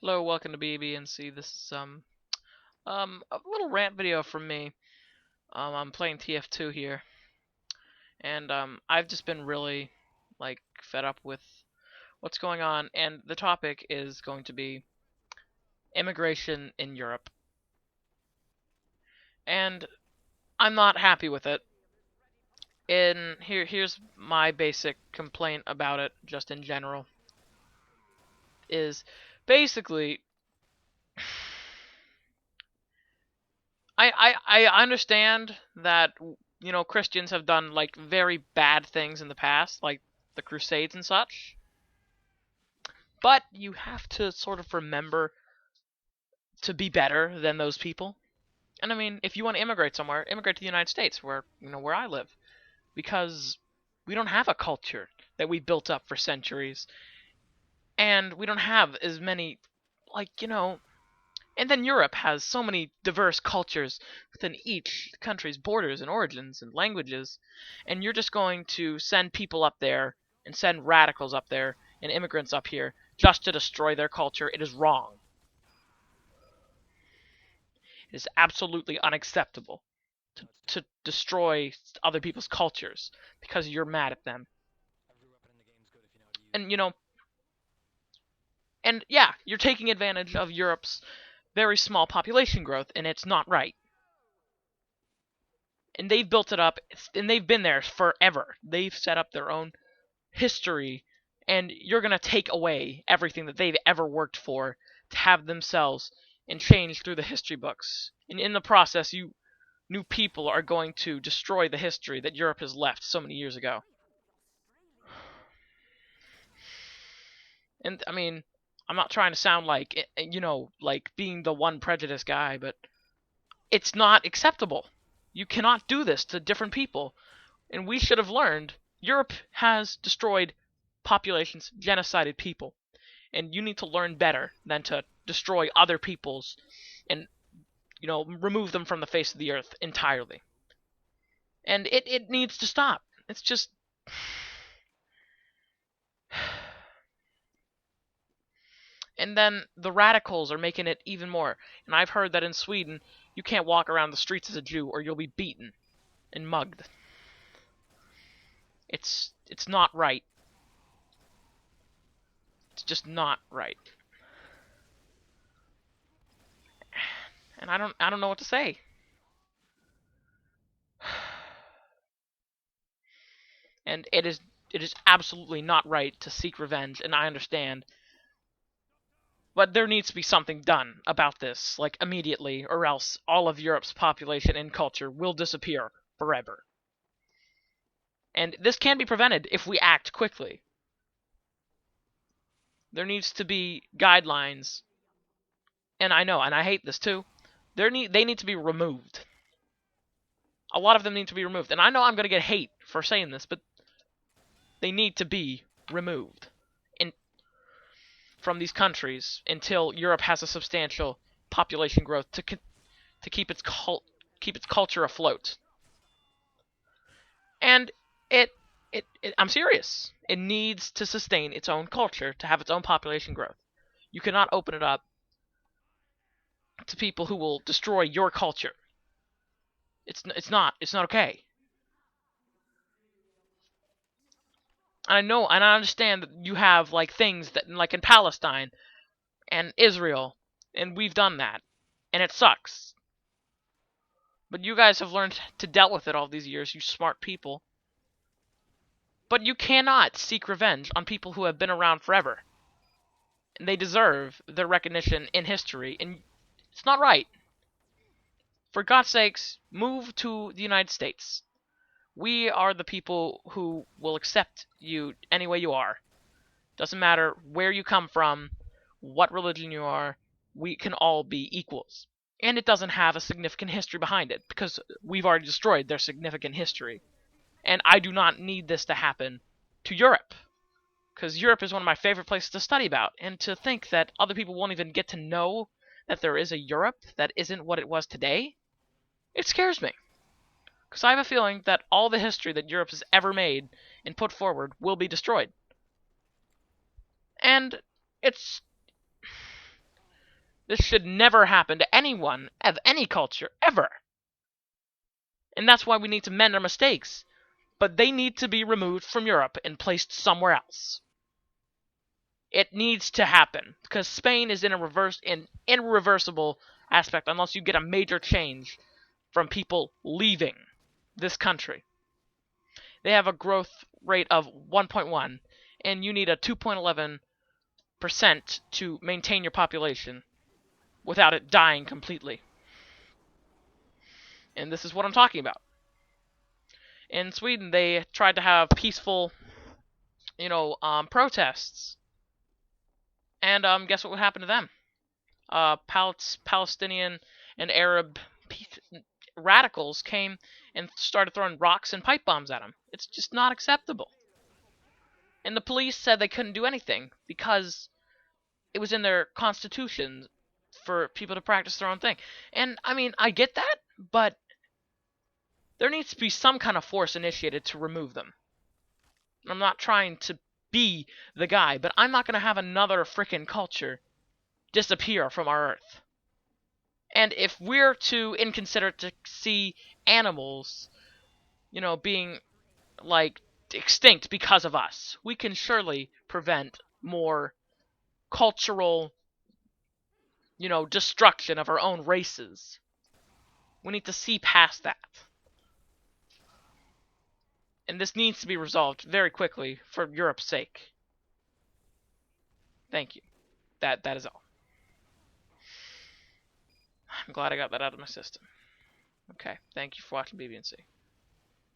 Hello, welcome to BB&C. This is a little rant video from me. I'm playing TF2 here, and I've just been really fed up with what's going on, and the topic is going to be immigration in Europe. And I'm not happy with it. And here's my basic complaint about it, just in general, is basically I understand that Christians have done like very bad things in the past, like the Crusades and such. But you have to sort of remember to be better than those people. And I mean, if you want to immigrate somewhere, immigrate to the United States, where I live, because we don't have a culture that we built up for centuries, and we don't have as many and then Europe has so many diverse cultures within each country's borders and origins and languages, and you're just going to send people up there and send radicals up there and immigrants up here just to destroy their culture. It is wrong. It is absolutely unacceptable to destroy other people's cultures because you're mad at them. And and yeah, you're taking advantage of Europe's very small population growth, and it's not right. And they've built it up, and they've been there forever. They've set up their own history, and you're going to take away everything that they've ever worked for to have themselves and change through the history books. And in the process, you new people are going to destroy the history that Europe has left so many years ago. And I mean, I'm not trying to sound like, like being the one prejudice guy, but it's not acceptable. You cannot do this to different people. And we should have learned Europe has destroyed populations, genocided people. And you need to learn better than to destroy other people's and, remove them from the face of the earth entirely. And it needs to stop. It's just... And then the radicals are making it even more. And I've heard that in Sweden, you can't walk around the streets as a Jew or you'll be beaten and mugged. It's not right. It's just not right. And I don't know what to say. And it is absolutely not right to seek revenge, and I understand. But there needs to be something done about this, like immediately, or else all of Europe's population and culture will disappear forever. And this can be prevented if we act quickly. There needs to be guidelines, and I know, and I hate this too. They need to be removed. A lot of them need to be removed, and I know I'm going to get hate for saying this, but they need to be removed from these countries until Europe has a substantial population growth to keep its culture afloat. And I'm serious. It needs to sustain its own culture to have its own population growth. You cannot open it up to people who will destroy your culture. It's not okay. I know, and I understand that you have like things that like in Palestine and Israel, and we've done that, and it sucks. But you guys have learned to deal with it all these years, you smart people. But you cannot seek revenge on people who have been around forever. And they deserve their recognition in history, and it's not right. For God's sakes, move to the United States. We are the people who will accept you any way you are. Doesn't matter where you come from, what religion you are, we can all be equals. And it doesn't have a significant history behind it, because we've already destroyed their significant history. And I do not need this to happen to Europe, because Europe is one of my favorite places to study about. And to think that other people won't even get to know that there is a Europe that isn't what it was today, it scares me. Because I have a feeling that all the history that Europe has ever made and put forward will be destroyed. And it's This should never happen to anyone of any culture, ever. And that's why we need to mend our mistakes. But they need to be removed from Europe and placed somewhere else. It needs to happen because Spain is in an irreversible aspect unless you get a major change from people leaving this country. They have a growth rate of 1.1, and you need a 2.11% to maintain your population without it dying completely. And this is what I'm talking about. In Sweden, they tried to have peaceful, protests. And guess what would happen to them? Palestinian and Arab radicals came and started throwing rocks and pipe bombs at them. It's just not acceptable. And the police said they couldn't do anything because it was in their constitution for people to practice their own thing. And I mean, I get that, but there needs to be some kind of force initiated to remove them. I'm not trying to be the guy, but I'm not going to have another frickin' culture disappear from our Earth. And if we're too inconsiderate to see animals, being, like, extinct because of us, we can surely prevent more cultural, destruction of our own races. We need to see past that. And this needs to be resolved very quickly for Europe's sake. Thank you. That is all. I'm glad I got that out of my system. Okay, thank you for watching BB&C.